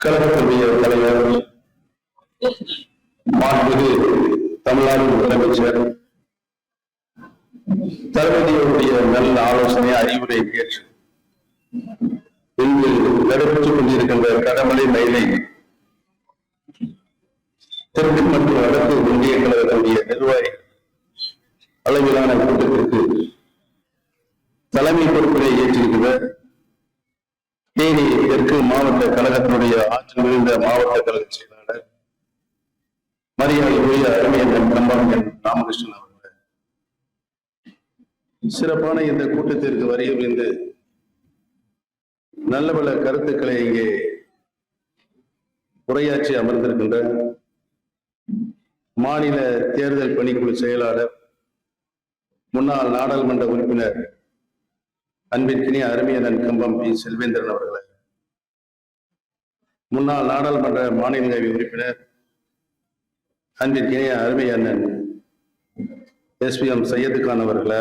கழகத்துடைய தலைவர் மாண்புமிகு தமிழ்நாடு முதலமைச்சர் தளபதியுடைய நல்ல ஆலோசனை அறிவுரை ஏற்று இன்று நடைபெற்றுக் கொண்டிருக்கின்ற கடமலை மயிலை தெற்கு மற்றும் வடக்கு ஒன்றிய கழகத்துடைய நிர்வாகி அளவிலான கூட்டத்திற்கு தலைமை பொறுப்பினை ஏற்றிருக்கிற தேனி தெற்கு மாவட்ட கழகத்தினுடைய ஆற்றல் மிகுந்த மாவட்ட கழக செயலாளர் மரியாதைக்குரிய அருமையன் கம்பன் ராமகிருஷ்ணன் அவர்கள் சிறப்பான இந்த கூட்டத்திற்கு வருகிறது நல்ல பல கருத்துக்களை இங்கே உரையாற்றி அமர்ந்திருக்கின்ற மாநில தேர்தல் பணிக்குழு செயலாளர் முன்னாள் நாடாளுமன்ற உறுப்பினர் அன்பிற்கினிய அருமையண்ணன் கம்பம் பி செல்வேந்திரன் அவர்களை, முன்னாள் நாடாளுமன்ற மாநிலங்களவை உறுப்பினர் அன்பிற்கினிய அருமை அண்ணன் SPM சையது கான் அவர்களை,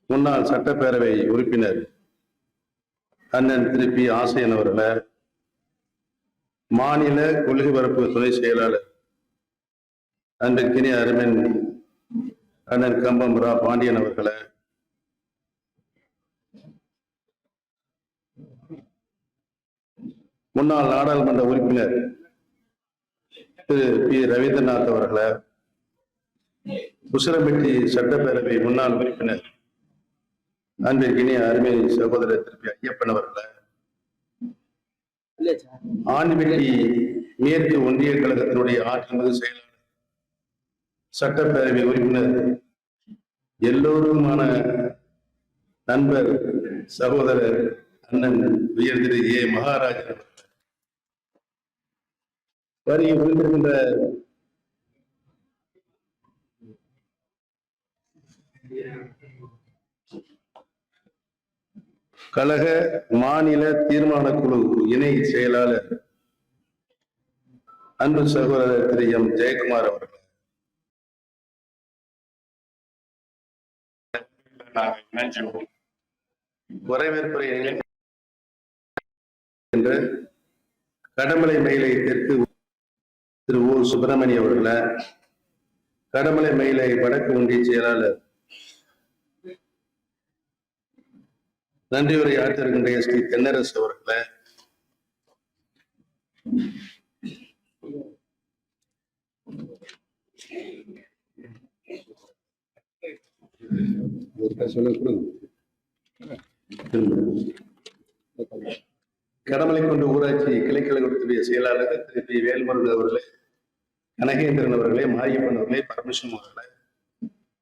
முன்னாள் சட்டப்பேரவை உறுப்பினர் அண்ணன் திரு பி ஆசையன் அவர்களை, மாநில கொள்கை பரப்பு துணை செயலாளர் அன்பிற்கினிய அருமன் அண்ணன் கம்பம் ரா பாண்டியன் அவர்களை, முன்னாள் நாடாளுமன்ற உறுப்பினர் திரு பி ரவீந்திரநாத் அவர்களை, உசிலம்பட்டி சட்டப்பேரவை முன்னாள் உறுப்பினர் அன்பிற்கினிய அருமை சகோதரர் திரு பி ஐயப்பன் அவர்களை, ஆண்டிபட்டி மேற்கு ஒன்றிய கழகத்தினுடைய ஆற்றல்மிகு செயலாளர் சட்டப்பேரவை உறுப்பினர் எல்லோருமான நண்பர் சகோதரர் அண்ணன் உயர் திரு ஏ மகாராஜன் வருகை புரிந்திருக்கின்ற கழக மாநில தீர்மான குழு இணை செயலாளர் அன்பு சகோதரர் திரு எம் ஜெயக்குமார் அவர்கள், வரவேற்புரை என்ற கடமலை மயிலை தெற்கு திரு ஓ சுப்பிரமணி அவர்களை, கடமலை மயிலை வடக்கு ஒன்றிய செயலாளர் நன்றியுரை ஆற்றிருக்கின்ற ST தென்னரசு அவர்களை, கடமலை கொண்டு ஊராட்சி கிளைக்கழகத்துடைய செயலாளர் திரு பி வேல்முருகன் அவர்களே, கனகேந்திரன் அவர்களே, மாரியப்பன் அவர்களே, பரமேஸ்வரன் அவர்களே,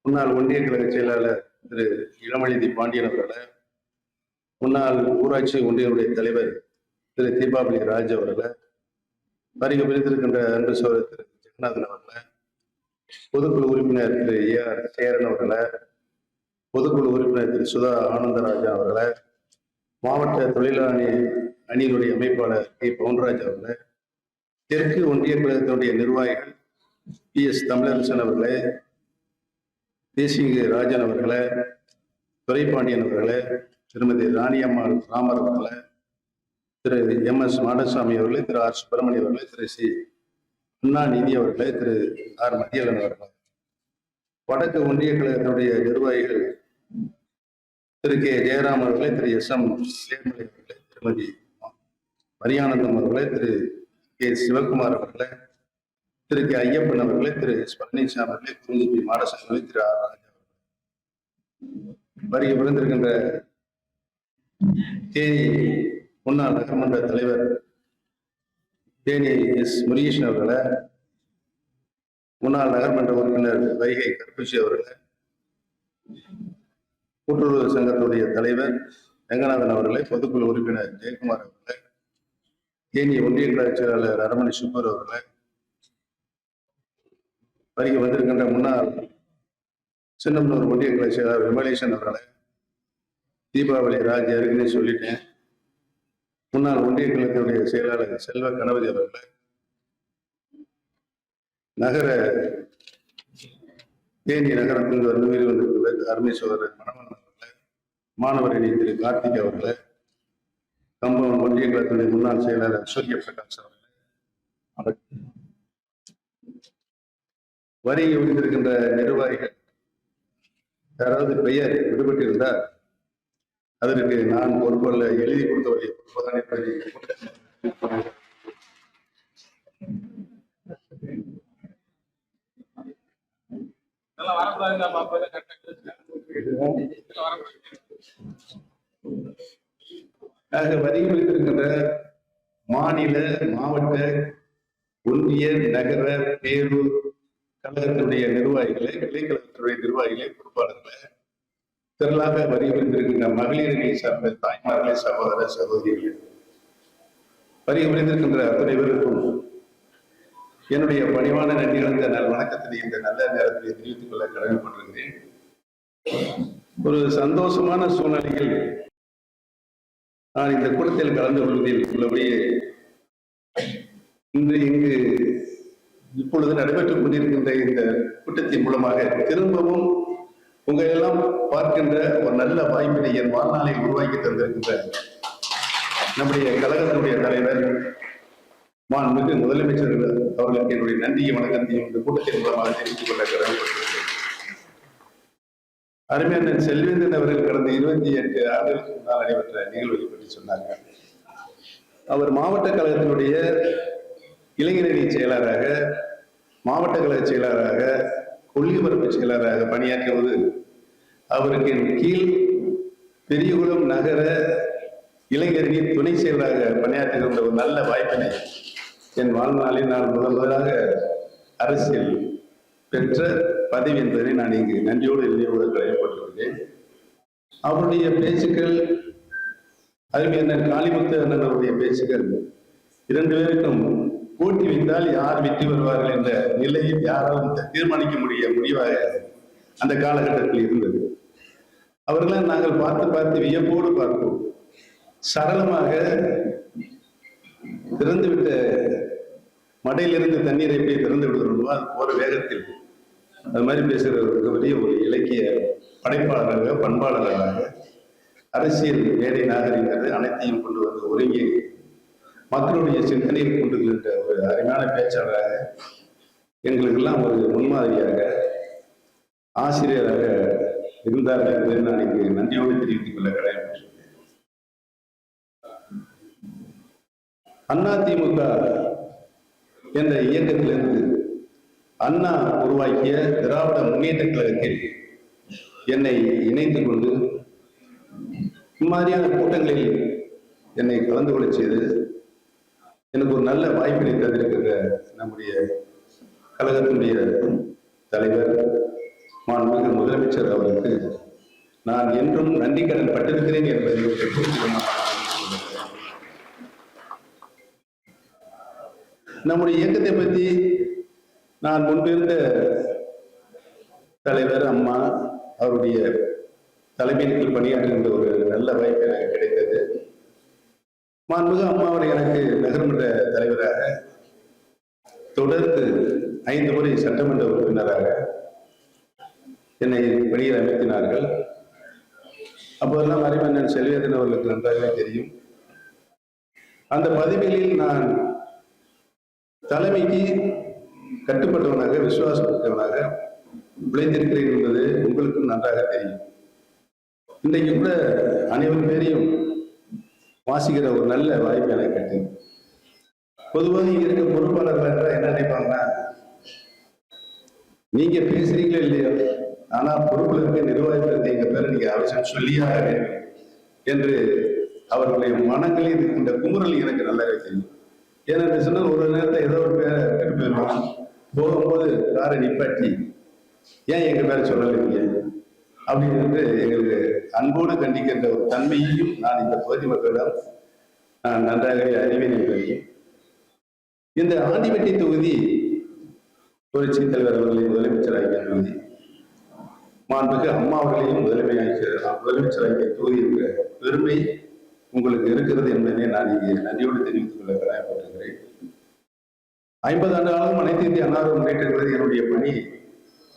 முன்னாள் ஒன்றிய கழக செயலாளர் திரு இளமழிதி பாண்டியன் அவர்களே, முன்னாள் ஊராட்சி ஒன்றியனுடைய தலைவர் திரு தீபாவளி ராஜ் அவர்களை, வருகை புரிந்திருக்கின்ற அன்பு சோதரர் திரு ஜெகநாதன் அவர்களை, பொதுக்குழு உறுப்பினர் திரு AR சேரன் அவர்களை, பொதுக்குழு உறுப்பினர் திரு சுதா ஆனந்தராஜா அவர்களை, மாவட்ட தொழிலாளி அணியினுடைய அமைப்பாளர் கே பவுன்ராஜ் அவர்களை, தெற்கு ஒன்றிய கழகத்தினுடைய நிர்வாகிகள் PS தமிழரசன் அவர்களே, தேசிய ராஜன் அவர்களே, துரைப்பாண்டியன் அவர்களே, திருமதி ராணியம்மாள் ராமர் அவர்களே, திரு MS மாடசாமி அவர்களே, திரு R சுப்பிரமணிய அவர்களே, திரு C அண்ணா நிதி அவர்களே, திரு R மதியலன் அவர்களே, வடக்கு ஒன்றிய கழகத்தினுடைய நிர்வாகிகள் திரு K ஜெயராம் அவர்களே, திரு SM சேர்மலை அவர்களே, திருமதி மரியானந்தம் அவர்களே, திரு K சிவகுமார் அவர்களே, திரு K ஐயப்பன் அவர்களே, திரு S பழனிசாமி அவர்களே, குறிஞ்சி பி மாடசாமி, திரு R ராஜா வருகை புரிந்திருக்கின்ற தேனி முன்னாள் நகர்மன்ற தலைவர் தேனி S முருகேசன் அவர்களை, முன்னாள் நகர்மன்ற உறுப்பினர் வைகை கற்பூசி அவர்களை, கூட்டுறவு சங்கத்துடைய தலைவர் ரங்கநாதன் அவர்களை, பொதுக்குழு உறுப்பினர் ஜெயக்குமார் அவர்களை, தேனி ஒன்றிய கழக செயலாளர் அரமணி சுப்பர் அவர்களை, வருகை வந்திருக்கின்ற முன்னாள் சின்னமனூர் ஒன்றிய கழக செயலாளர் விமலேசன் அவர்களை, தீபாவளி ராஜ் ஏற்கனவே சொல்லிட்டேன், முன்னாள் ஒன்றிய கழகத்துடைய செயலாளர் செல்வ கணபதி அவர்களை, நகர தேனி நகரத்தில் வந்திருக்கிற அருமை சோதரர் மணவன் அவர்களை, மாணவர் அணி திரு கார்த்திக் அவர்களை, கம்பம் ஒன்றிய கழகத்துடைய முன்னாள் செயலாளர் சூரிய பிரகாஷ் அவர்கள், வரி விடுத்திருக்கின்ற நிர்வாகிகள் யாராவது பெயர் விடுபட்டிருந்தால் அதற்கு நான் பொறுப்பல்ல, எழுதி கொடுத்தவரை பொறுப்புதான் என்பதை வரி விடுத்திருக்கின்ற மாநில, மாவட்ட, ஒன்றிய, நகர, பேரூர் கழகத்தினுடைய நிர்வாகிகளை, கிளைக்கழகத்தினுடைய நிர்வாகிகளை, பொறுப்பாளர்களை, திரளாக வரி விடுத்திருக்கின்ற மகளிர்களை சார்ந்த தாய்மார்களை, சகோதர சகோதரிகளை, வரி விடுத்திருக்கின்ற அத்தனை பேருக்கும் என்னுடைய பணிவான நன்றி கலந்த நல் வணக்கத்தினை இந்த நல்ல நேரத்திலே தெரிவித்துக் கொள்ள கடமைப்பட்டிருக்கிறேன். ஒரு சந்தோஷமான சூழ்நிலையில் நான் இந்த கூட்டத்தில் கலந்து கொள்வதில் உள்ளபடியே இன்று இங்கு இப்பொழுது நடைபெற்றுக் கொண்டிருக்கின்ற இந்த கூட்டத்தின் மூலமாக திரும்பவும் உங்களை எல்லாம் பார்க்கின்ற ஒரு நல்ல வாய்ப்பினை என் வாழ்நாளில் உருவாக்கி தந்திருக்கின்ற நம்முடைய கழகத்தினுடைய தலைவர் மாண்புமிகு முதலமைச்சர் அவர்களுக்கு என்னுடைய நன்றியை வணக்கத்தையும் இந்த கூட்டத்தின் மூலமாக தெரிவித்துக் கொள்ள கடமைப்பட்டிருக்கிறேன். அருமையான செல்வேந்தன் அவர்கள் கடந்த 28 ஆண்டுகளுக்கு முன்னால் நடைபெற்ற நிகழ்வுகளை பற்றி சொன்னாங்க. அவர் மாவட்ட கழகத்தினுடைய இளைஞரணி செயலாளராக, மாவட்ட கழக செயலாளராக, கொள்ளிபரப்பு செயலாளராக பணியாற்றுவது அவருக்கு கீழ் பெரியகுளம் நகர இளைஞரணி துணை செயலராக பணியாற்றுகின்ற ஒரு நல்ல வாய்ப்பினை என் வாழ்நாளில் நான் முதலாக அரசியல் பெற்ற பதவி என்பதை நான் இங்கு நன்றியோடு நினைவோடு கடமைப்பட்டிருக்கிறேன். அவருடைய பேச்சுக்கள், அறிஞர் காளிமுத்து அண்ணன் அவருடைய பேச்சுக்கள், 2 பேருக்கும் போட்டி வைத்தால் யார் வெற்றி வருவார்கள் என்ற நிலையில் யாராலும் தீர்மானிக்க முடிவாக அந்த காலகட்டத்தில் இருந்தது. அவர்களை நாங்கள் பார்த்து வியப்போடு பார்ப்போம். சரளமாக திறந்துவிட்ட மடையிலிருந்து தண்ணீரை எப்படி திறந்து விடுகிறோமோ அது போற வேகத்தில் அது மாதிரி பேசுகிறவருக்கு பெரிய ஒரு இலக்கிய படைப்பாளராக, பண்பாளராக, அரசியல் மேடை நாகரிகங்கள் அனைத்தையும் கொண்டு வந்து ஒருங்கி மக்களுடைய சிந்தனையை கொண்டு சென்ற ஒரு அருமையான பேச்சாளராக, எங்களுக்கெல்லாம் ஒரு முன்மாதிரியாக, ஆசிரியராக இருந்தார்கள் என்பதை நான் இங்கு நன்றியோடு தெரிவித்துக் கொள்ள கடமைப்பட்டிருக்கிறேன். அதிமுக என்ற இயக்கத்திலிருந்து அண்ணா உருவாக்கிய திராவிட முன்னேற்ற கழகத்தில் என்னை இணைத்துக் கொண்டு இம்மாதிரியான கூட்டங்களில் என்னை கலந்து கொள்ள செய்து எனக்கு ஒரு நல்ல வாய்ப்பினை தந்திருக்கின்ற நம்முடைய கழகத்தினுடைய தலைவர் மாண்புமிகு முதலமைச்சர் அவருக்கு நான் என்றும் நன்றி கடன் பட்டிருக்கிறேன் என்பதை நம்முடைய இயக்கத்தை பற்றி நான் முன்பிருந்த தலைவர் அம்மா அவருடைய தலைமையில் பணியாற்றுகின்ற ஒரு நல்ல வாய்ப்பு எனக்கு கிடைத்தது. மாண்புமிகு அம்மாவுடைய எனக்கு நகர்மன்ற தலைவராக, தொடர்ந்து 5 முறை சட்டமன்ற உறுப்பினராக என்னை பணியில் அமைத்தினார்கள். அப்போதெல்லாம் அறிவண்ணன் செல்வேந்தன் அவர்களுக்கு நன்றாகவே தெரியும். அந்த பதவிகளில் நான் தலைமைக்கு கட்டுப்பட்டவனாக, விசுவாசப்பட்டவனாக விளைந்திருக்கிறேன் என்பது உங்களுக்கும் நன்றாக தெரியும். இன்றைக்கு கூட அனைவரும் பேரையும் வாசிக்கிற ஒரு நல்ல வாய்ப்பு எனக்கு கிடைத்தது. பொதுவாக இங்க இருக்க பொறுப்பாளர்கள் என்றால் என்ன நினைப்பாங்கன்னா, நீங்க பேசுறீங்களோ இல்லையோ, ஆனா பொறுப்புல இருக்க நிர்வாகத்தில் இருக்க எங்க பேரை நீங்க அவசியம் சொல்லியாக வேண்டும் என்று அவர்களுடைய மனங்களில் இருக்கின்ற குமுறல் எனக்கு நல்லாவே தெரியும். ஏன்னு சொன்னா ஒரு நேரத்தை ஏதோ ஒரு பேரை கெட்டு போயிடுவாங்க. போகும்போது காரை நிப்பாட்டி ஏன் எங்க பேரை சொல்லலைங்க அப்படின்னு எங்களுக்கு அன்போடு கண்டிக்கின்ற ஒரு தன்மையையும் நான் இந்த பகுதி மக்களிடம் நான் நன்றாகவே அறிவேன் என்பதை. இந்த ஆண்டிவட்டி தொகுதி புரட்சி தலைவர் அவர்களை முதலமைச்சராகிய தொகுதி, மாண்புமிகு அம்மா அவர்களையும் முதலமைச்சராகிய தொகுதி என்ற பெருமை உங்களுக்கு இருக்கிறது என்பதை நான் இங்கே நன்றியோடு தெரிவித்துக் கொள்ள கடமைப்பட்டிருக்கிறேன். 50 ஆண்டு காலம் அனைத்து இந்திய அண்ணா முன்னேற்ற கழகத்தில் என்னுடைய பணி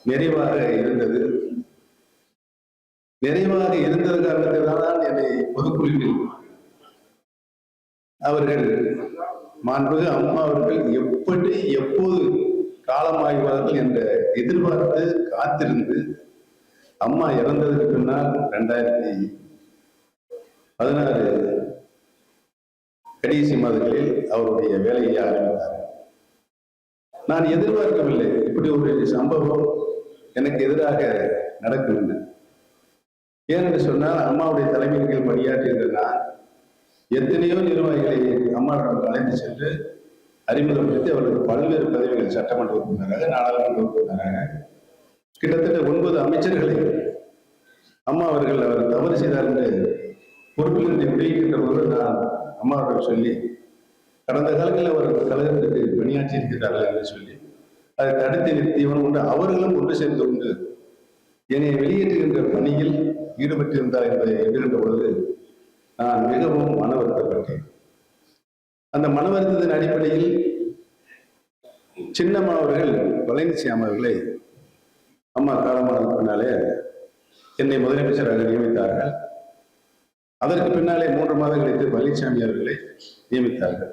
நிறைவாக இருந்தது. நிறைவாக இருந்தது காரணத்தில்தான் என்னை பொதுக்குழுவில் அவர்கள் மாண்புமிகு அம்மா அவர்கள் எப்படி எப்போது காலமாய்வார்கள் என்ற எதிர்பார்த்து காத்திருந்து அம்மா இறந்ததுக்கு பின்னால் 2016 கடைசி மாதங்களில் அவருடைய வேலையை ஆரம்பித்தார். நான் எதிர்பார்க்கவில்லை இப்படி ஒரு சம்பவம் எனக்கு எதிராக நடக்கும். ஏனென்று சொன்னால் அம்மாவுடைய தலைமையின் கீழ் பணியாற்றுகின்ற நான் எத்தனையோ நிர்வாகிகளை அம்மாவிடம் அழைத்து சென்று அறிமுகப்படுத்தி அவர்களுக்கு பல்வேறு பதவிகள் சட்டமன்ற உறுப்பினராக நாடாளுமன்ற உறுப்பினராக கிட்டத்தட்ட 9 அமைச்சர்களை அம்மா அவர்கள் அவர் தவறு செய்தார் என்று பொறுப்பிலிருந்து விடுவிக்கின்ற போது நான் அம்மாவிடம் சொல்லி கடந்த காலங்களில் அவர் கழகத்திற்கு பணியாற்றி இருக்கிறார்கள் என்று சொல்லி அதை தடுத்து நிறுத்தியவன் உண்டு அவர்களும் ஒன்று சேர்ந்து உண்டு என்னை வெளியேற்றுகின்ற பணியில் ஈடுபட்டிருந்தார் என்பதை எதிர்கின்ற பொழுது நான் மிகவும் மன வருத்தப்பட்டேன். அந்த மன வருத்தத்தின் அடிப்படையில் சின்னம்மா அவர்கள் பழனிசாமி அவர்களை அம்மா காலமானதுக்கு பின்னாலே என்னை முதலமைச்சராக நியமித்தார்கள். அதற்கு பின்னாலே 3 மாதம் கழித்து பழனிசாமி அவர்களை நியமித்தார்கள்.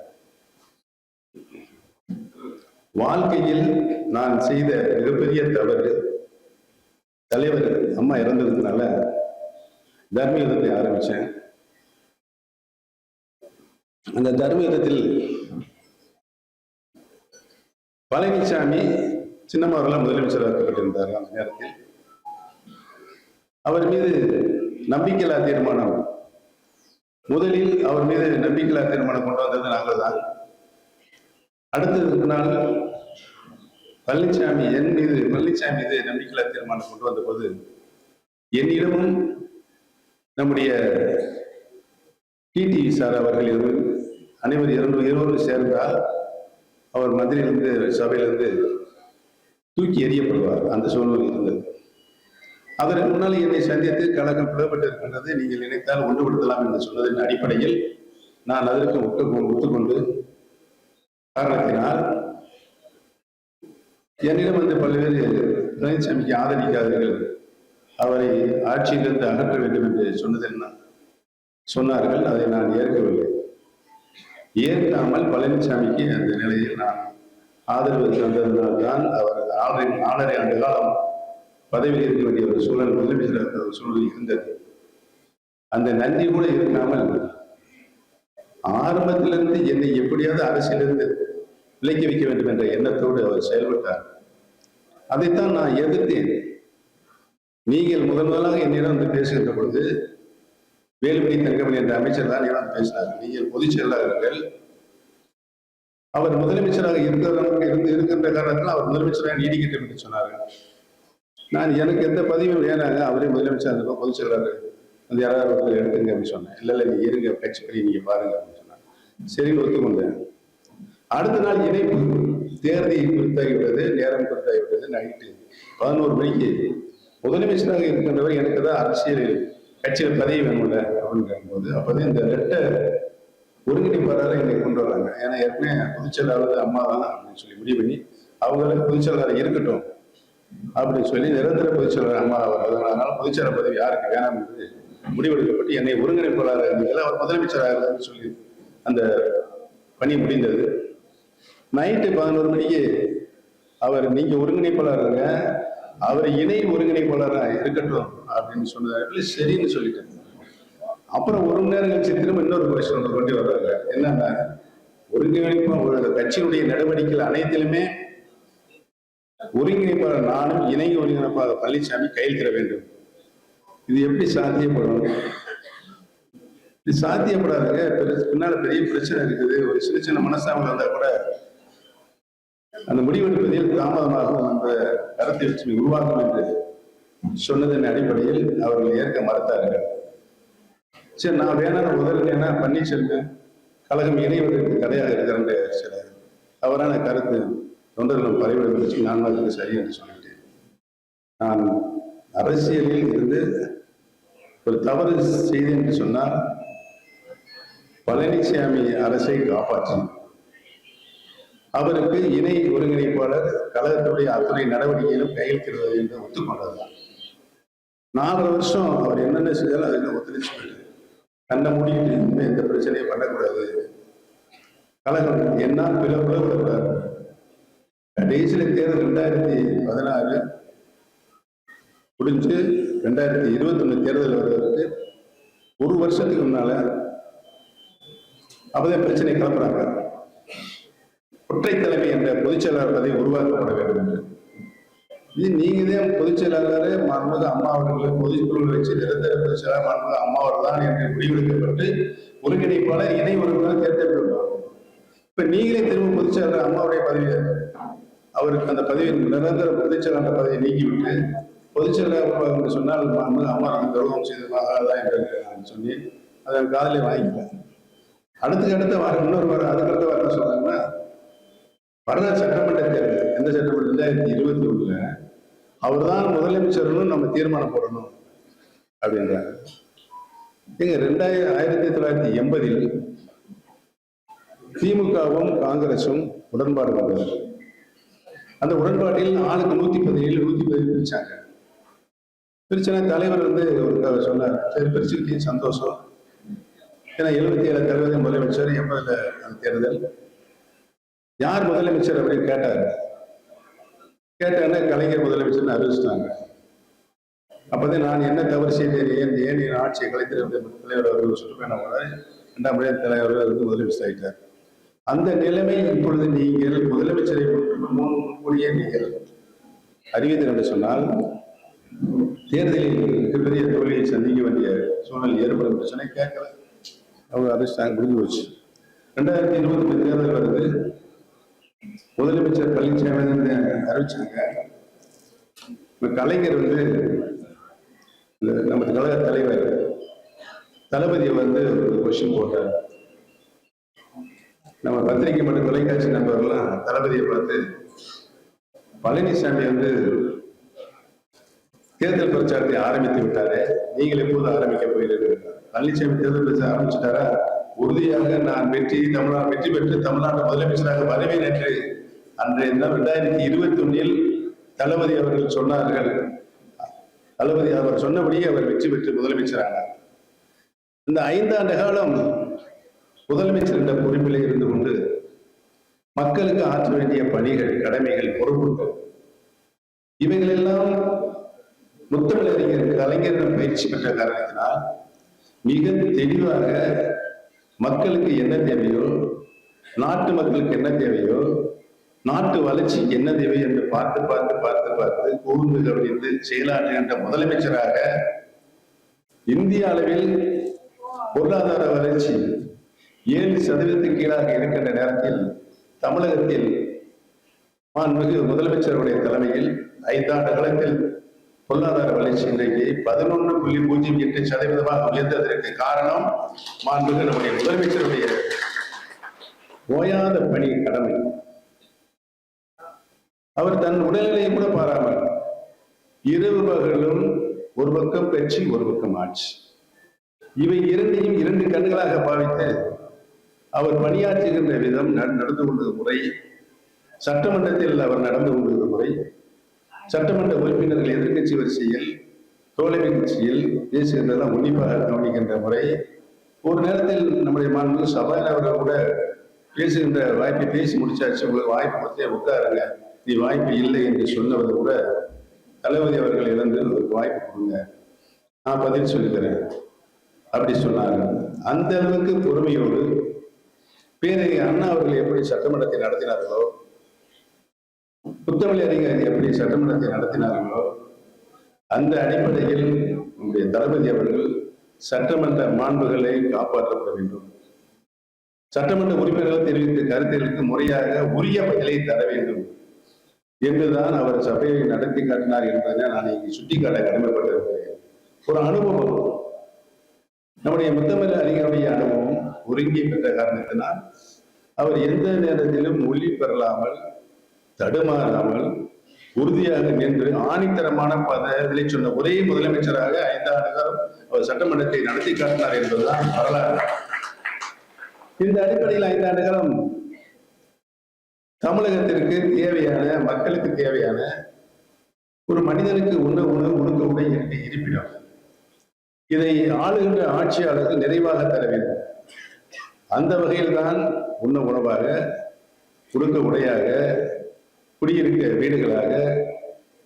வாழ்க்கையில் நான் செய்த மிகப்பெரிய தவறு, தலைவர் அம்மா இறந்ததுனால தர்ம யுத்தத்தை ஆரம்பிச்சேன். அந்த தர்ம யுத்தத்தில் பழனிசாமி சின்னம்மா அவர்கள் முதலமைச்சராக்கப்பட்டிருந்தார். அந்த நேரத்தில் அவர் மீது நம்பிக்கையில்லா தீர்மானம், முதலில் அவர் மீது நம்பிக்கையில்லா தீர்மானம் கொண்டு வந்தது நாங்கள் தான். அடுத்ததுக்கு நாள் பழனிசாமி மீது நம்பிக்கையில்லா தீர்மானம் கொண்டு வந்த போது என்னிடமும் நம்முடைய டிடிவி சார் அவர்கள் அனைவர் இருவரும் சேர்ந்தால் அவர் மந்திரியிலிருந்து சபையிலிருந்து தூக்கி எறியப்படுவார். அந்த சூழ்நிலை இருந்தது. அதற்கு முன்னால் என்னை சந்தித்து கழகம் பிளவுபட்டு இருக்கின்றது, நீங்கள் நினைத்தால் ஒன்றுபடுத்தலாம் என்று சொன்னதன் அடிப்படையில் நான் அதற்கு ஒத்துக்கொண்டு காரணத்தினால் என்னிடம் வந்து பல்வேறு பழனிசாமிக்கு ஆதரிக்காதீர்கள், அவரை ஆட்சியிலிருந்து அகற்ற வேண்டும் என்று சொன்னார்கள். அதை நான் ஏற்கவில்லை. ஏற்காமல் பழனிசாமிக்கு அந்த நிலையில் நான் ஆதரவு தந்ததினால்தான் அவர் 4.5 ஆண்டு காலம் பதவியில் இருக்க வேண்டிய ஒரு சூழல், முதலமைச்சர் ஒரு சூழல் இருந்தது. அந்த நன்றி கூட இருக்காமல் ஆரம்பத்திலிருந்து என்னை எப்படியாவது அரசியலிருந்து விலக்கி வைக்க வேண்டும் என்ற எண்ணத்தோடு அவர் செயல்பட்டார். அதைத்தான் நான் எதிர்த்தேன். நீங்கள் முதலாக என்னிடம் வந்து பேசுகின்ற பொழுது வேலுமணி தங்கமணி என்ற அமைச்சர் தான் என்னிடம் பேசினார். நீங்கள் பொதுச் செயலாளர்கள், அவர் முதலமைச்சராக இருக்கின்ற காரணத்தில் அவர் முதலமைச்சராக நீடிக்கட்டும் என்று சொன்னார்கள். நான் எனக்கு எந்த பதிவும் வேணாங்க, அவரே முதலமைச்சர் பொதுச் செயலாளர் வந்து யாராவது எடுத்துங்க அப்படின்னு சொன்னேன். இல்லை நீ இருங்க, கட்சி படி நீங்க பாருங்க அப்படின்னு சொன்னாங்க. சரின்னு ஒத்துக்கொண்டேன். அடுத்த நாள் இணைப்பு தேர்தல் குறித்தாகிவிட்டது, நேரம் குறித்தாகிவிட்டது. நைட்டு 11 மணிக்கு முதலமைச்சராக இருக்கின்றவர் எனக்கு தான் அரசியல் கட்சியில் பதவி வேணும்ல அப்படின்னு கேட்கும்போது அப்போதான் இந்த ஒருங்கிணைப்பாளர் என்னை கொண்டு வராங்க. ஏன்னா ஏற்கனவே பொதுச்செயலாளர் அம்மா தான் அப்படின்னு சொல்லி முடிவு பண்ணி அவங்களுக்கு பொதுச்செயலாளர் இருக்கட்டும் அப்படின்னு சொல்லி நிரந்தர பொதுச்செயலாளர் அம்மா அதனால பொதுச்செயலாளர் பதவி யாருக்கு வேணாம் என்று முடிவெடுக்கப்பட்டு என்னை ஒருங்கிணைப்பாளர் அவர் முதலமைச்சராக சொல்லி அந்த பணி முடிந்தது. நைட்டு 11 மணிக்கு அவர் நீங்க ஒருங்கிணைப்பாளர் இருங்க, அவர் இணை ஒருங்கிணைப்பாளராக இருக்கட்டும் அப்படின்னு சொன்னதால சரின்னு சொல்லிட்டேன். அப்புறம் 1 மணி நேரம் கழிச்சு திரும்ப இன்னொரு கொஸ்டின் கொண்டு வர்றாங்க. என்னன்னா, ஒருங்கிணைப்பு கட்சியினுடைய நடவடிக்கைகள் அனைத்திலுமே ஒருங்கிணைப்பாளர் நானும் இணை ஒருங்கிணைப்பாளர் பழனிசாமி கையெழுத்திட வேண்டும். இது எப்படி சாத்தியப்படும்? இது சாத்தியப்படாதுங்க. பின்னால பெரிய பிரச்சனை இருக்குது. ஒரு சின்ன சின்ன மனசாமல் வந்தா கூட அந்த முடிவெடுப்பதில் தாமதமாகவும் அந்த கருத்தை வச்சு உருவாக்கும் என்று சொன்னதன் அடிப்படையில் அவர்கள் ஏற்க மறுத்தார்கள். சரி, நான் வேணாம் உதவினா பன்னீர்செல்வம் கழகம் இணைவதற்கு தடையாக இருக்கிற சில தவறான கருத்து தொண்டர்களும் பரிவர்த்தனை வச்சு நான் அதுக்கு சரி என்று சொல்லிட்டேன். நான் அரசியலில் இருந்து ஒரு தவறு செய்தேன் என்று சொன்னால் பழனிசாமி அரசை காப்பாற்றி அவருக்கு இணை ஒருங்கிணைப்பாளர் கழகத்துடைய அத்துணை நடவடிக்கையிலும் கையெழுத்திடுவது என்று ஒத்துக்கொண்டதுதான். 4 வருஷம் அவர் என்னென்ன செய்தாலும் அதுக்கு ஒத்துழைச்சு கண்ணை மூடிட்டு எந்த பிரச்சனையும் பண்ணக்கூடாது, கழகம் என்ன பிளவுபடக்கூடாது. கடைசியில் தேர்தல் 2016 முடிஞ்சு 2021 தேர்தல் வருவதற்கு ஒரு வருஷத்துக்கு முன்னால அப்பதான் பிரச்சனை கிளப்புறாங்க. ஒற்றை தலைமை என்ற பொதுச் செயலாளர் பதவி உருவாக்கப்பட வேண்டும் என்று. இது நீங்க தான் பொதுச் செயலாளர் மாண்புமிகு அம்மா அவர்கள் பொதுக்குழு வச்சு நிரந்தர பொதுச் செயலாளர் மாண்புமிகு அம்மா அவர் தான் என்று முடிவெடுக்கப்பட்டு ஒருங்கிணைப்பாளர் இணை ஒருங்கிணைப்பாளர் தேர்ந்தெடுக்கப்பட்டார். இப்ப நீங்களே திரும்ப பொதுச் செயலாளர் அம்மாவுடைய பதவியை அவருக்கு அந்த பதவி நிரந்தர பொதுச் செயலாளர் பதவியை நீக்கிவிட்டு பொதுச் செயலாளர் என்று சொன்னால் மாண்புமிகு அம்மா கௌரவம் செய்ததாக என்று சொல்லி அதை காதலே வாங்கிக்கலாம். அடுத்த வாரம் இன்னொரு வாரம் அதுக்கடுத்த வாரம் சொல்றாங்கன்னா வர்ற சட்டமன்ற தேர்தல் எந்த சட்டமன்ற 2021 அவர் தான் முதலமைச்சர்னு நம்ம தீர்மானம் போடணும் அப்படின்றாங்க. எங்க 1980 திமுகவும் காங்கிரசும் உடன்பாடு கொண்டது. அந்த உடன்பாட்டில் ஆளுக்கு 117 110 பிரிச்சாங்க. பிரிச்சனா தலைவர் ஒரு சொன்னார், சரி பிரிச்சுக்கிட்டே சந்தோஷம். ஏன்னா 77 தருவதே முதலமைச்சர், 80 அந்த தேர்தல் யார் முதலமைச்சர் அப்படின்னு கேட்டார். கேட்டாங்கன்னா கலைஞர் முதலமைச்சர்னு அறிவிச்சிட்டாங்க. அப்பதான் நான் என்ன தவறு செய்தேன், ஏன் என் ஆட்சியை கலைஞர் தலைவர் அவர்கள் சுற்றுப்பயணம் 2ஆம் முறை தலைவர் முதலமைச்சர் ஆகிட்டார். அந்த நிலைமை இப்பொழுது நீங்கள் முதலமைச்சரை முன்கூடியே நீங்கள் அறிவித்தீர்கள் என்று சொன்னால் தேர்தலில் மிகப்பெரிய தோல்வியை சந்திக்க வேண்டிய சூழல் ஏற்படும் என்று சொன்ன கேட்கல. அவங்க அறிவிச்சிட்டாங்க, முடிஞ்சு போச்சு. 2023 தேர்தல் வருது. முதலமைச்சர் பழனிசாமி அறிவிச்சாங்க. கலைஞர் நமது கழக தலைவர் தளபதியை ஒரு கொஸ்டின் போட்டார். நம்ம பத்திரிகை மற்றும் தொலைக்காட்சி நண்பர்கள்லாம் தளபதியை பார்த்து பழனிசாமி தேர்தல் பிரச்சாரத்தை ஆரம்பித்து விட்டாரு, நீங்கள் எப்போது ஆரம்பிக்க போகிறீர்கள்? பழனிசாமி தேர்தல் பிரச்சாரம் ஆரம்பிச்சுட்டாரா? உறுதியாக நான் வெற்றி பெற்று தமிழ்நாடு முதலமைச்சராக வருவேன் என்று அன்றைய 2021 தளபதி அவர்கள் சொன்னார்கள். தளபதி அவர் சொன்னபடியே அவர் வெற்றி பெற்று முதலமைச்சரானார். இந்த 5 ஆண்டு காலம் முதலமைச்சர் என்ற பொறுப்பில் இருந்து கொண்டு மக்களுக்கு ஆற்ற வேண்டிய பணிகள், கடமைகள், பொறுப்புகள் இவைகளெல்லாம் முத்தமிழறிஞர் கலைஞரிடம் பயிற்சி பெற்ற காரணத்தினால் மிக தெளிவாக மக்களுக்கு என்ன தேவையோ, நாட்டு மக்களுக்கு என்ன தேவையோ, நாட்டு வளர்ச்சிக்கு என்ன தேவை என்று பார்த்து கூர்ந்து கவனித்து செயலாற்றுகின்ற முதலமைச்சராக இந்திய அளவில் பொருளாதார வளர்ச்சி 7% கீழாக இருக்கின்ற நேரத்தில் தமிழகத்தில் மாண்புமிகு முதலமைச்சருடைய தலைமையில் 5 ஆண்டு காலத்தில் பொருளாதார வளர்ச்சி இன்றைக்கு 11.08% உயர்ந்ததற்கு காரணம் மாண்புமிகு நம்முடைய முதலமைச்சருடைய ஓயாத பணி, கடமை. அவர் தன் உடல்நிலையை கூட பாராமல் இரவு பகலும் ஒரு பக்கம் கட்சி ஒரு பக்கம் ஆட்சி, இவை இரண்டையும் 2 கண்களாக பாவித்து அவர் பணியாற்றுகின்ற விதம், நடந்து கொண்டது முறை, சட்டமன்றத்தில் அவர் நடந்து கொண்டது முறை, சட்டமன்ற உறுப்பினர்கள் எதிர்கட்சி வரிசையில் தோழமை கட்சியில் பேசுகின்றதெல்லாம் உன்னிப்பாக கவனிக்கின்ற முறை, ஒரு நேரத்தில் நம்முடைய மாண்புமிகு சபாநாயகர் அவர்கள் கூட பேசுகின்ற வாய்ப்பை பேசி முடிச்சாச்சு, உங்களுக்கு வாய்ப்பு கொடுத்தே உட்காருங்க, நீ வாய்ப்பு இல்லை என்று சொன்னது கூட தளபதி அவர்கள் இருந்து ஒரு வாய்ப்பு கொடுங்க, நான் பதில் சொல்லித்தரேன் அப்படி சொன்னார்கள். அந்த அளவுக்கு பொறுமையோடு பேரறிஞர் அண்ணா அவர்கள் எப்படி சட்டமன்றத்தை நடத்தினார்களோ, முத்தமிழறிஞர் எப்படி சட்டமன்றத்தை நடத்தினார்களோ, அந்த அடிப்படையில் நம்முடைய தளபதி அவர்கள் சட்டமன்ற மாண்புகளை காப்பாற்றப்பட வேண்டும், சட்டமன்ற உறுப்பினர்கள் தெரிவித்த கருத்துகளுக்கு முறையாக உரிய பதிலை தர வேண்டும் என்றுதான் அவர் சபையை நடத்தி காட்டினார் என்பதை நான் இங்கு சுட்டிக்காட்ட கடமைப்பட்டிருக்கிறேன். ஒரு அனுபவம், நம்முடைய முத்தமிழ் அறிஞருடைய அனுபவம் ஒருங்கி பெற்ற காரணத்தினால் அவர் எந்த நேரத்திலும் மொழி பெறலாமல், தடுமாறாமல், உறுதியாக நின்று ஆணித்தரமான பதிலை சொன்ன ஒரே முதலமைச்சராக 5 ஆண்டு காலம் அவர் சட்டமன்றத்தை நடத்தி காட்டினார் என்பதுதான் வரலாறு. இந்த அடிப்படையில் 5 ஆண்டு காலம் தமிழகத்திற்கு தேவையான, மக்களுக்கு தேவையான ஒரு மனிதனுக்கு உணவு, உடுக்க உடை, இருப்பிடம், இதை ஆளுகின்ற ஆட்சியாளர்கள் நிறைவாக தர வேண்டும். அந்த வகையில் தான் உண்ண உணவாக, உடுக்க உடையாக, குடியிருக்க வீடுகளாக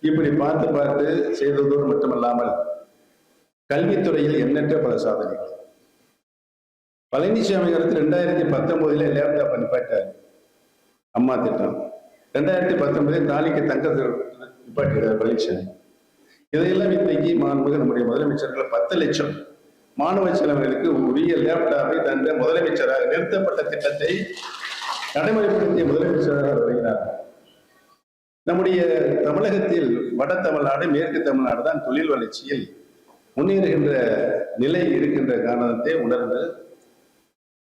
இப்படி பார்த்து பார்த்து செய்ததோடு மட்டுமல்லாமல் கல்வித்துறையில் எண்ணற்ற பல சாதனைகள். பழனிசாமி காலத்தில் 2019 லேப்டாப் நிப்பாட்டார் அம்மா திட்டம். 2019 தாலிக்கு தங்க நிப்பாட்டினார் பழனிசாமி. இதையெல்லாம் இன்றைக்கு மாண்புமிகு நம்முடைய முதலமைச்சர்கள் 10 லட்சம் மாணவ செலவர்களுக்கு உரிய லேப்டாப்பை தந்த முதலமைச்சராக நிறுத்தப்பட்ட திட்டத்தை நடைமுறைப்படுத்திய முதலமைச்சராக வருகிறார். நம்முடைய தமிழகத்தில் வட தமிழ்நாடு, மேற்கு தமிழ்நாடு தான் தொழில் வளர்ச்சியில் முன்னேறுகின்ற நிலை இருக்கின்ற காரணத்தை உணர்ந்து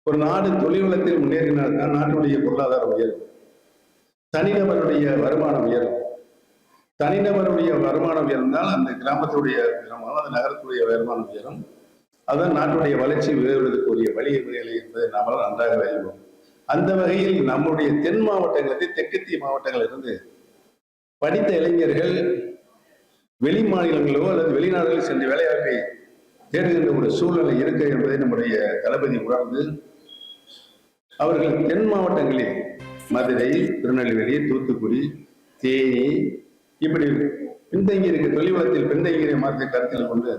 ஒரு நாடு தொழில் வளத்தில் முன்னேறினால்தான் நாட்டுடைய பொருளாதாரம் உயரும், தனிநபருடைய வருமானம் உயரும். தனிநபருடைய வருமானம் உயர்ந்தால் அந்த கிராமத்துடைய வருமானம், அந்த நகரத்துடைய வருமானம் உயரும். அதுதான் நாட்டுடைய வளர்ச்சி உயர்வதற்குரிய வழிமுறைகளை என்பதை நாமளால் நன்றாக அறிவோம். அந்த வகையில் நம்முடைய தென் மாவட்டங்களில், தெற்கத்திய மாவட்டங்களில் இருந்து படித்த இளைஞர்கள் வெளி மாநிலங்களோ அல்லது வெளிநாடுகளில் சென்று வேலைவாய்ப்பை தேடுகின்ற ஒரு சூழ்நிலை இருக்கு என்பதை நம்முடைய தளபதி உணர்ந்து அவர்கள் தென் மாவட்டங்களில் மதுரை, திருநெல்வேலி, தூத்துக்குடி, தேனி இப்படி பின்தங்கி இருக்க தொழில் வளத்தில் பின்தங்கிய மாற்றத்தை கருத்தில் கொண்டு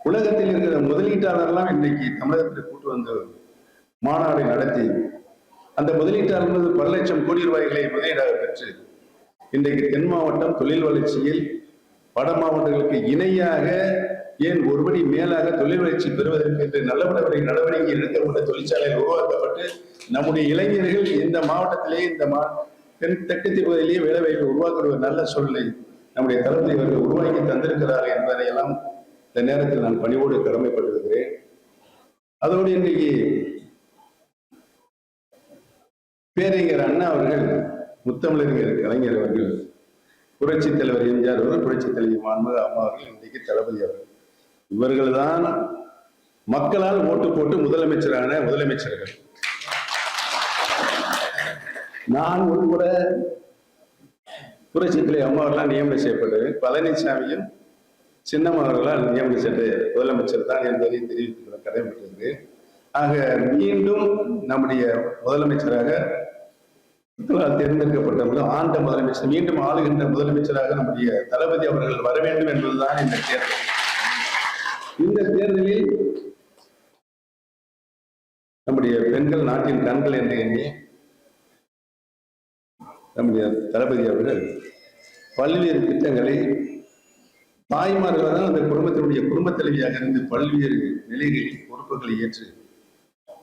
உலகத்தில் இருக்கிற முதலீட்டாளர்லாம் இன்னைக்கு தமிழகத்தில் கூட்டு வந்து மாநாடு நடத்தி அந்த முதலீட்டாளர்கள் பல லட்சம் கோடி ரூபாய்களை முதலீடாக பெற்று இன்றைக்கு தென் மாவட்டம் தொழில் வளர்ச்சியில் வட மாவட்டங்களுக்கு இணையாக, ஏன் ஒருபடி மேலாக தொழில் வளர்ச்சி பெறுவதற்கு என்று நல்லபடிய நடவடிக்கை எடுக்கப்பட்ட தொழிற்சாலைகள் உருவாக்கப்பட்டு நம்முடைய இளைஞர்கள் இந்த மாவட்டத்திலேயே தெற்கத்திய பகுதியிலேயே வேலைவாய்ப்பை உருவாக்குற ஒரு நல்ல சூழலை நம்முடைய தளபதி அவர்கள் உருவாக்கி தந்திருக்கிறார்கள் என்பதை எல்லாம் இந்த நேரத்தில் நான் பணிவோடு கடமைப்பட்டிருக்கிறேன். அதோடு இன்றைக்கு பேரறிஞர் அண்ணா அவர்கள், முத்தமிழறிஞர் கலைஞர் அவர்கள், புரட்சி தலைவர் எம்ஜிஆர் அவர்கள், புரட்சி தலைவர் மாண்புமிகு அம்மா அவர்கள், இன்றைக்கு தளபதி அவர்கள், இவர்கள் தான் மக்களால் ஓட்டு போட்டு முதலமைச்சர்கள். நான் உட்பட புரட்சி தலைவர் அம்மா அவர்களால் நியமனம் செய்யப்பட்டது. பழனிசாமியும் சின்னம்மா அவர்களால் நியமனம் செய்த முதலமைச்சர் தான் என்பதை தெரிவித்துக் கடமைப்பட்டிருக்கிறேன். ஆக மீண்டும் நம்முடைய முதலமைச்சராக தேர்ந்தெடுக்கப்பட்ட ஆண்ட முதலமைச்சர், மீண்டும் ஆளுகின்ற முதலமைச்சராக நம்முடைய தளபதி அவர்கள் வர வேண்டும் என்பதுதான் இந்த தேர்தல். இந்த தேர்தலில் நம்முடைய பெண்கள் நாட்டின் கண்கள் என்று எண்ணி நம்முடைய தளபதி அவர்கள் பல்வேறு திட்டங்களை, தாய்மார்கள் தான் அந்த குடும்பத்தினுடைய குடும்ப தலைவியாக இருந்து பல்வேறு நிலைகளில் பொறுப்புகளை ஏற்று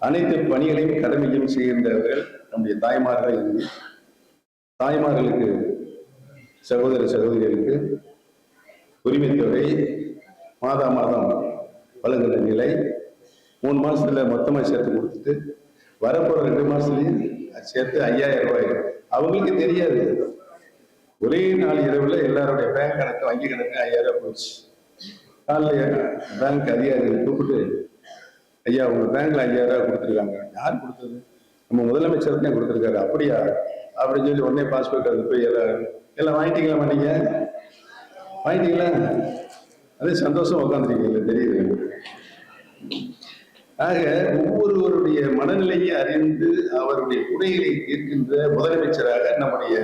அனைத்து பணிகளையும் கடமையும் செய்கின்றவர்கள் நம்முடைய தாய்மார்கள் என்று தாய்மார்களுக்கு, சகோதர சகோதரிகளுக்கு உரிமை தொகை மாதம் வழங்குகிற நிலை 3 மாசத்துல மொத்தமா சேர்த்து கொடுத்துட்டு வரப்போற 2 மாசத்துலயும் சேர்த்து 5000 ரூபாய். அவங்களுக்கு தெரியாது, ஒரே நாள் இரவுல எல்லாருடைய பேங்க் கணக்கு, வங்கி கணக்கு 5000 ரூபாய் போச்சு. காலைல பேங்க் அதிகாரிகள் கூப்பிட்டு, ஐயா உங்க பேங்க்ல 5000 ரூபாய் கொடுத்துருக்காங்க. யார் கொடுத்தது? நம்ம முதலமைச்சர் தான் கொடுத்துருக்காரு. அப்படியா அப்படின்னு சொல்லி உடனே பாஸ்போர்ட் எடுத்து போய் எல்லாம் வாங்கிட்டீங்களா? நீங்க வாங்கிட்டீங்களா? அதே சந்தோஷம் உட்காந்துருக்கீங்க, தெரியுது. ஆக ஒவ்வொருவருடைய மனநிலையை அறிந்து அவருடைய குறைகளை தீர்க்கின்ற முதலமைச்சராக நம்முடைய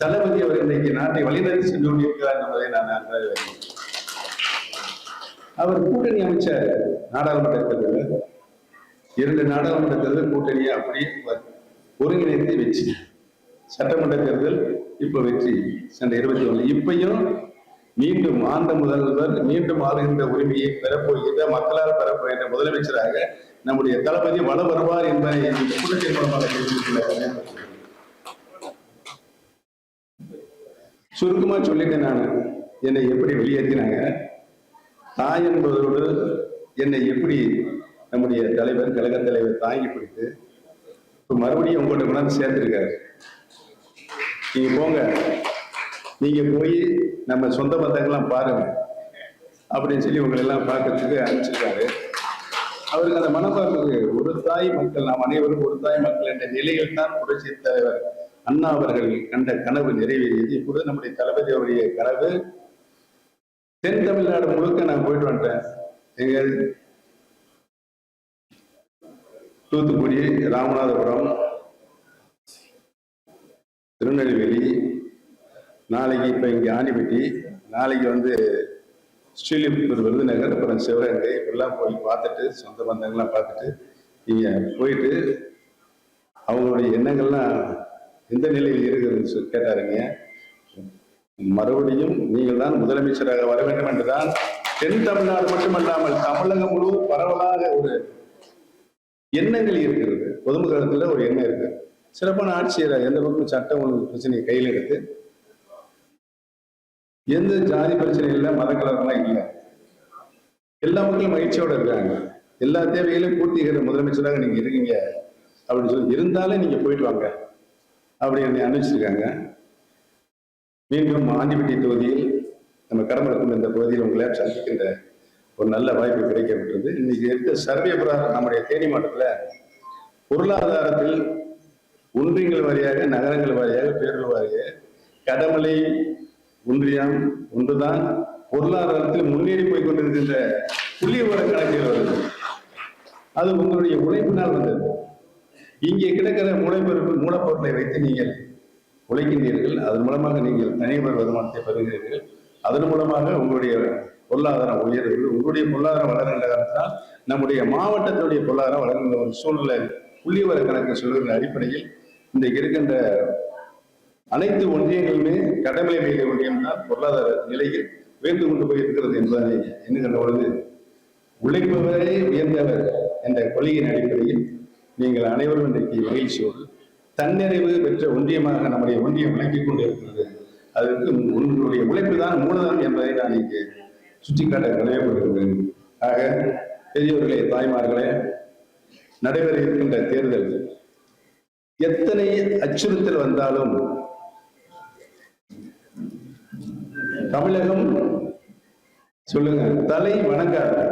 தளபதி அவர் இன்றைக்கு நாட்டை வழிநடத்தி சென்று கொண்டிருக்கிறார் என்பதை நான் நன்றாக. அவர் கூட்டணி அமைச்சர், நாடாளுமன்ற தேர்தல் 2 நாடாளுமன்ற தேர்தல் கூட்டணியை அப்படியே ஒருங்கிணைத்து வெற்றி, சட்டமன்ற தேர்தல் இப்ப வெற்றி சென்ற 21. இப்பையும் மீண்டும் ஆண்ட முதல்வர், மீண்டும் ஆளுகின்ற உரிமையை பெறப்போகின்ற, மக்களால் பெறப்போகின்ற முதலமைச்சராக நம்முடைய தளபதி வளம் வருவார் என்பதை கூட்டத்தின் மூலமாக தெரிவித்துள்ள. சுருக்கமா சொல்லிட்டேன். நான் என்னை எப்படி வெளியேற்றினாங்க, தாய் என்பதோடு என்னை எப்படி நம்முடைய தலைவர், கழக தலைவர் தாங்கி பிடித்து இப்ப மறுபடியும் உங்கள்கிட்ட கொண்டாந்து சேர்த்திருக்காரு. நீங்க போங்க, நீங்க போய் நம்ம சொந்த பந்தங்கள்லாம் பாருங்க அப்படின்னு சொல்லி உங்களை எல்லாம் பார்க்கறதுக்கு அனுப்பிச்சிருக்காரு. அவருக்கு அந்த மனப்பார்வை, ஒரு தாய் மக்கள், நாம் அனைவரும் ஒரு தாய் மக்கள் என்ற நிலையில் தான் புரட்சி தலைவர் அண்ணா அவர்கள் கண்ட கனவு நிறைவேறியது. இப்பொழுது நம்முடைய தளபதி அவருடைய கனவு தென் தமிழ்நாடு முழுக்க நான் போயிட்டு வந்துட்டேன். எங்க தூத்துக்குடி, ராமநாதபுரம், திருநெல்வேலி, நாளைக்கு இப்போ இங்கே ஆண்டிப்பட்டி, நாளைக்கு ஸ்ரீலிபுத்தூர், விருதுநகர், அப்புறம் சிவகங்கை இப்படிலாம் போய் பார்த்துட்டு சொந்த பந்தங்கள்லாம் பார்த்துட்டு நீங்கள் போயிட்டு அவங்களுடைய எண்ணங்கள்லாம் எந்த நிலையில் இருக்குதுன்னு கேட்டாருங்க. மறுபடியும் நீங்கள் தான் முதலமைச்சராக வர வேண்டும் என்றுதான் தென் தமிழ்நாடு மட்டுமல்லாமல் தமிழகம் முழுவதும் பரவலாக ஒரு எண்ணங்கள் இருக்கிறது. பொதுமக்களத்தில் ஒரு எண்ணம் இருக்கு. சிறப்பான ஆட்சியராக எந்த பக்கம் சட்டம் ஒழுங்கு பிரச்சனையை கையில் எடுத்து எந்த ஜாதி பிரச்சனை இல்லை, மத கலர்லாம் இல்லை, எல்லா மக்களும் மகிழ்ச்சியோட இருக்காங்க. எல்லா தேவைகளையும் பூர்த்திக்கிற முதலமைச்சராக நீங்க இருக்கீங்க அப்படின்னு சொல்லி இருந்தாலே நீங்க போயிட்டு வாங்க அப்படின்னு அனுப்பிச்சிருக்காங்க. மீண்டும் ஆண்டிப்பட்டி தொகுதியில் நம்ம கடமலுக்கும் இந்த பகுதியில் உங்களை சந்திக்கின்ற ஒரு நல்ல வாய்ப்பு கிடைக்கப்பட்டது. இன்னைக்கு எடுத்த சர்வே பிரகாரம் நம்முடைய தேனி மாவட்டத்தில் பொருளாதாரத்தில் ஒன்றியங்கள் வாரியாக, நகரங்கள் வாரியாக, பேர்கள் வாரியாக கடமலை ஒன்றியம் ஒன்றுதான் பொருளாதாரத்தில் முன்னேறி போய் கொண்டிருக்கின்ற புள்ளி விவர கணக்கில் வருது. அது உங்களுடைய உழைப்பினால் வந்தது. இங்கே கிடக்கிற மூலப்பொருட்களை வைத்து நீங்கள் உழைக்கின்றீர்கள். அதன் மூலமாக நீங்கள் தனிநபர் வருமானத்தை பெறுகிறீர்கள். அதன் மூலமாக உங்களுடைய பொருளாதாரம் உயர்கிறது. உங்களுடைய பொருளாதாரம் வளர்கின்ற காரணத்தால் நம்முடைய மாவட்டத்தினுடைய பொருளாதாரம் வளர்கின்ற ஒரு சூழ்நிலை புள்ளி விவர கணக்கு சொல்கின்ற அடிப்படையில் இன்றைக்கு இருக்கின்ற அனைத்து ஒன்றியங்களுமே கடமலை மேலே ஒன்றியம் தான் பொருளாதார நிலையில் உயர்ந்து கொண்டு போய் இருக்கிறது என்பதை எண்ணுகின்ற பொழுது உழைப்பவரே உயர்ந்தவர் என்ற கொள்கையின் அடிப்படையில் நீங்கள் அனைவரும் இன்றைக்கு மகிழ்ச்சியோடு தன்னிறைவு பெற்ற ஒன்றியமாக நம்முடைய ஒன்றியம் விளங்கிக் கொண்டு இருக்கிறது. அதற்கு உங்களுடைய உழைப்பு தான் மூலதனம் என்பதை நான் இங்கே சுட்டிக்காட்ட கடமைப்பட்டிருக்கிறேன். ஆக பெரியவர்களே, தாய்மார்களே, நடைபெற இருக்கின்ற தேர்தல் எத்தனை அச்சுறுத்தல் வந்தாலும் தமிழகம் சொல்லுங்க தலை வணங்காது.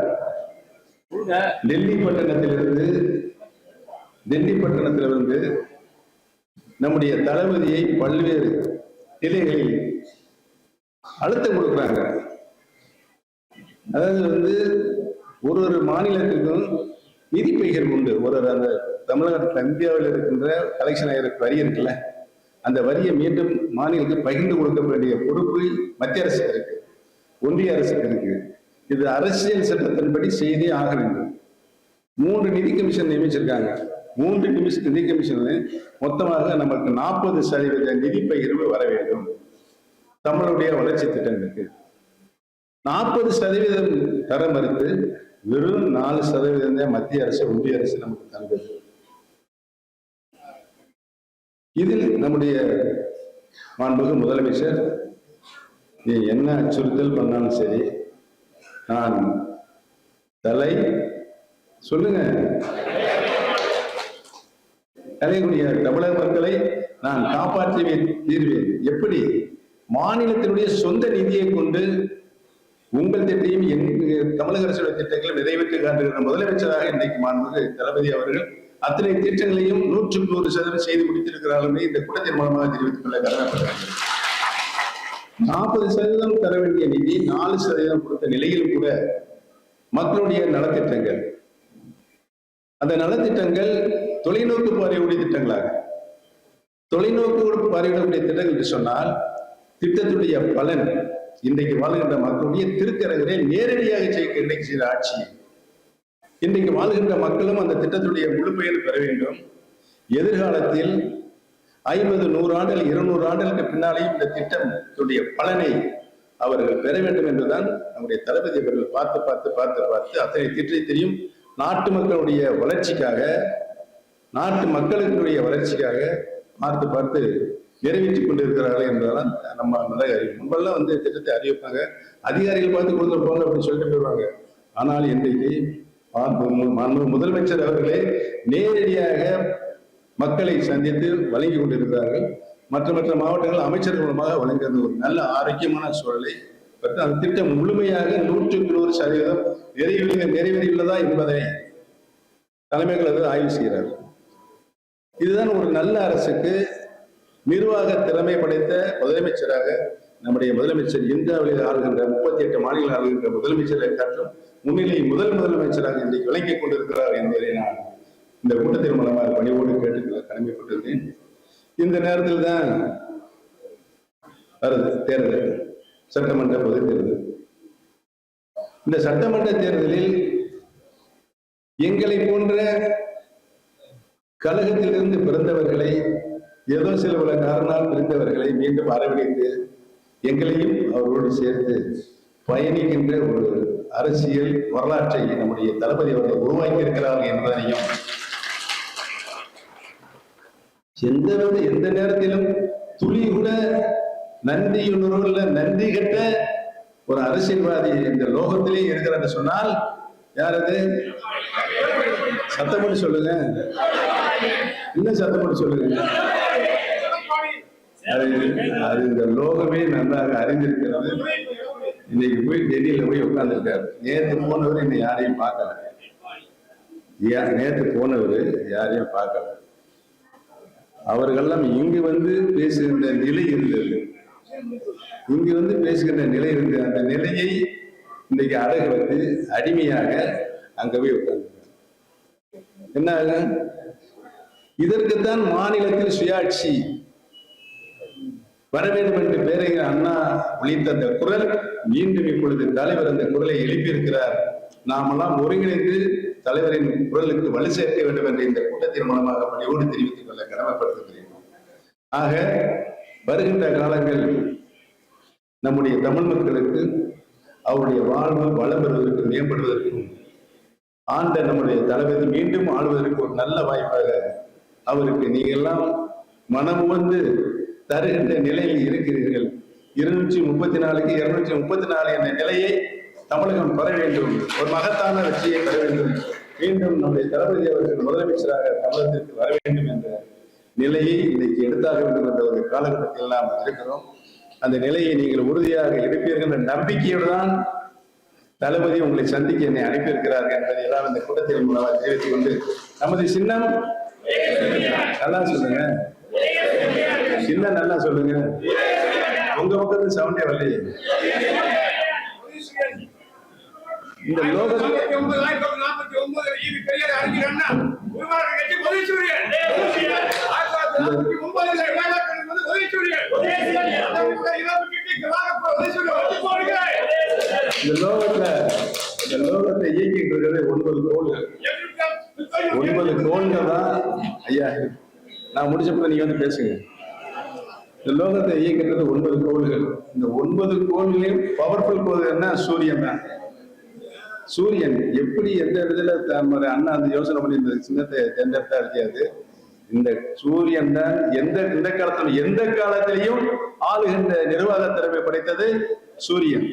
டெல்லி பட்டணத்திலிருந்து நம்முடைய தளபதியை பல்வேறு நிலைகளில் அழுத்தம் கொடுக்குறாங்க. அதாவது ஒரு மாநிலத்திற்கும் நிதி பகிர்வு உண்டு. அந்த தமிழகத்தில் இந்தியாவில் இருக்கின்ற கலெக்ஷன் ஆகிற வரி இருக்குல்ல, அந்த வரியை மீண்டும் மாநிலத்துக்கு பகிர்ந்து கொடுக்க வேண்டிய பொறுப்பு மத்திய அரசுக்கு இருக்கு, ஒன்றிய அரசுக்கு இருக்கு. இது அரசியல் சட்டத்தின்படி செய்தே ஆக வேண்டும். 3 நிதி கமிஷன் நியமிச்சிருக்காங்க. 3 நிதி கமிஷன் மொத்தமாக நமக்கு 40% நிதி பகிர்வு வர வேண்டும். தமிழுடைய வளர்ச்சி திட்டங்களுக்கு 40% தர மறுத்து வெறும் 4% மத்திய அரசு, ஒன்றிய அரசு நமக்கு தந்தது. இதில் நம்முடைய மாண்புமிகு முதலமைச்சர் நீ என்ன அச்சுறுத்தல் பண்ணாலும் சரி, நான் தலை சொல்லுங்க கலைக்கூடிய தமிழக மக்களை நான் காப்பாற்றுவே தீர்வேன். எப்படி? மாநிலத்தினுடைய சொந்த நிதியை கொண்டு உங்கள் திட்டையும் தமிழக அரசுடைய திட்டங்களை நிறைவேற்றி காட்டுகிற முதலமைச்சராக இன்றைக்கு மாண்புமிகு தளபதி அவர்கள் அத்தனை திட்டங்களையும் 100% செய்து முடித்திருக்கிறார்கள் இந்த கூட்டத்தின் மூலமாக தெரிவித்துக் கொள்ள கடமைப்பட்டார்கள். 40% தர வேண்டிய நிதி 4% கொடுத்த நிலையில் கூட மக்களுடைய நலத்திட்டங்கள், அந்த நலத்திட்டங்கள் தொலைநோக்கு பார்வையுடைய திட்டங்களாக, தொலைநோக்கு பார்வையிடக்கூடிய திட்டங்கள் என்று சொன்னால் திட்டத்துடைய பலன் இன்றைக்கு வாழ்கின்ற மக்களுடைய திருக்கரங்களை நேரடியாக இன்றைக்கு செய்த ஆட்சி. இன்றைக்கு வாழ்கின்ற மக்களும் அந்த திட்டத்துடைய முழு பயன் பெற வேண்டும். எதிர்காலத்தில் 50, 100 ஆண்டுகள், 200 ஆண்டுகளுக்கு பின்னாலேயும் இந்த திட்டத்துடைய பலனை அவர்கள் பெற வேண்டும் என்றுதான் நம்முடைய தளபதி அவர்கள் பார்த்து அத்தனை திட்டத்தையும் நாட்டு மக்களுடைய வளர்ச்சிக்காக, நாட்டு மக்களுடைய வளர்ச்சிக்காக பார்த்து நிறைவேற்றிக் கொண்டிருக்கிறார்கள் என்றால் நம்ம நல்ல அறிவு. முன்பெல்லாம் திட்டத்தை அறிவிப்பாங்க, அதிகாரிகள் பார்த்து கொடுத்துருப்பாங்க அப்படின்னு சொல்லிட்டு போயிடுவாங்க. ஆனால் இன்றைக்கு முதலமைச்சர் அவர்களே நேரடியாக மக்களை சந்தித்து வழங்கி கொண்டிருக்கிறார்கள். மற்ற மாவட்டங்கள் அமைச்சர்கள் மூலமாக வழங்குறது ஒரு நல்ல ஆரோக்கியமான சூழலை அந்த திட்டம் முழுமையாக 100% நிறைவேறியுள்ளதா என்பதை தலைமைகள் ஆய்வு செய்கிறார். இதுதான் ஒரு நல்ல அரசுக்கு நிர்வாக திறமை படைத்த முதலமைச்சராக நம்முடைய முதலமைச்சர் இந்தியாவில் ஆளுகின்ற 38 மாநிலங்கள் ஆளுகின்ற முதலமைச்சரை காட்டும் முதல் முதலமைச்சராக இன்றைக்கு விளங்கிக் கொண்டிருக்கிறார் என்பதை நான் இந்த கூட்டத்தின் மூலமாக பணிவோடு கேட்டுக்கொள்ள கடமைப்பட்டிருந்தேன். இந்த நேரத்தில் தான் வருது தேர்தல், சட்டமன்ற பொது தேர்தல். இந்த சட்டமன்ற தேர்தலில் எங்களை போன்ற கழகத்திலிருந்து பிறந்தவர்களை, ஏதோ சில பல காரணால் பிரிந்தவர்களை மீண்டும் அரவணைத்து எங்களையும் அவரோடு சேர்த்து பயணிக்கின்ற ஒரு அரசியல் வரலாற்றை நம்முடைய தளபதி அவர்கள் உருவாக்கி இருக்கிறார்கள் என்பதனையும், எந்த நேரத்திலும் துளி கூட நன்றியுணர்வுள்ள நன்றி கட்ட ஒரு அரசியல்வாதி இந்த லோகத்திலே இருக்கிறார் என்று சொன்னால் யார் அது? சத்தம் போட்டு சொல்லுங்க, இன்னும் சத்தம் போட்டு சொல்லுங்க. அது இந்த லோகமே நன்றாக அறிந்திருக்கிறது. இன்னைக்கு போய் டெல்லியில போய் உட்கார்ந்துருக்காரு. நேற்று போனவர் இன்னும் யாரையும் பார்க்கல. நேற்று போனவர் யாரையும் பார்க்கல. அவர்களெல்லாம் இங்கு வந்து பேசுகின்ற நிலை இருந்தது. இங்கு வந்து பேசுகின்ற நிலை இருந்தது. அந்த நிலையை இன்னைக்கு அடகு வந்து அடிமையாக அங்க போய் உட்கார்ந்து என்ன இதற்குத்தான் மாநிலத்தில் சுயாட்சி வர வேண்டும் என்று பேரறிஞர் அண்ணா ஒலித்த அந்த குரல் மீண்டும் இப்பொழுது தலைவர் அந்த குரலை எழுப்பியிருக்கிறார். நாமெல்லாம் ஒருங்கிணைந்து தலைவரின் குரலுக்கு வலு சேர்க்க வேண்டும் என்ற இந்த கூட்டத்தின் மூலமாக பணியோடு தெரிவித்துக் கொள்ள கடமைப்படுத்துகிறேன். ஆக வருகின்ற காலங்கள் நம்முடைய தமிழ் மக்களுக்கு அவருடைய வாழ்வு வளம் பெறுவதற்கும் மேம்படுவதற்கும் ஆண்ட நம்முடைய தளபதி மீண்டும் ஆளுவதற்கு ஒரு நல்ல வாய்ப்பாக அவருக்கு நீங்கெல்லாம் மனம் வந்து தருகின்ற நிலையில் இருக்கிறீர்கள். 234க்கு 234 என்ற நிலையை தமிழகம் பெற வேண்டும், ஒரு மகத்தான வெற்றியை பெற வேண்டும், மீண்டும் நம்முடைய தளபதி அவர்கள் முதலமைச்சராக தமிழகத்திற்கு வர வேண்டும் என்ற நிலையை இன்னைக்கு எடுத்தாக வேண்டும் என்ற ஒரு காலகட்டத்தில் நாம் இருக்கிறோம். அந்த நிலையை நீங்கள் உறுதியாக எடுப்பீர்கள் என்ற நம்பிக்கையோடு தான் தளபதி உங்களை சந்திக்க என்னை அனுப்பியிருக்கிறார்கள் என்பதை எல்லாம் இந்த கூட்டத்தின் மூலமாக தெரிவித்துக் கொண்டு, நமது சின்னம் நல்லா சொல்லுங்க, சின்னம் நல்லா சொல்லுங்க, உங்க பக்கத்து சவுண்டே வரலையே. இந்த லோகத்தை இயக்கிட்டு இருக்கிறது 9 கோள்கள். 9 கோள்கள் தான் ஐயா. நான் முடிச்சப்ப நீங்க வந்து பேசுங்க. இந்த லோகத்தை இயக்கின்றது 9 கோள்கள். இந்த 9 கோள்களையும் பவர்ஃபுல் கோள் என்ன? சூரியன் தான். சூரியன் எப்படி எந்த இடத்துல நம்முடைய அண்ணா அந்த யோசனை பண்ணி இந்த சின்னத்தை தேர்ந்தெடுத்தா இருக்காது. இந்த சூரியன் தான் எந்த காலத்திலும் எந்த காலத்திலையும் ஆளுகின்ற நிர்வாக திறமை படைத்தது சூரியன்.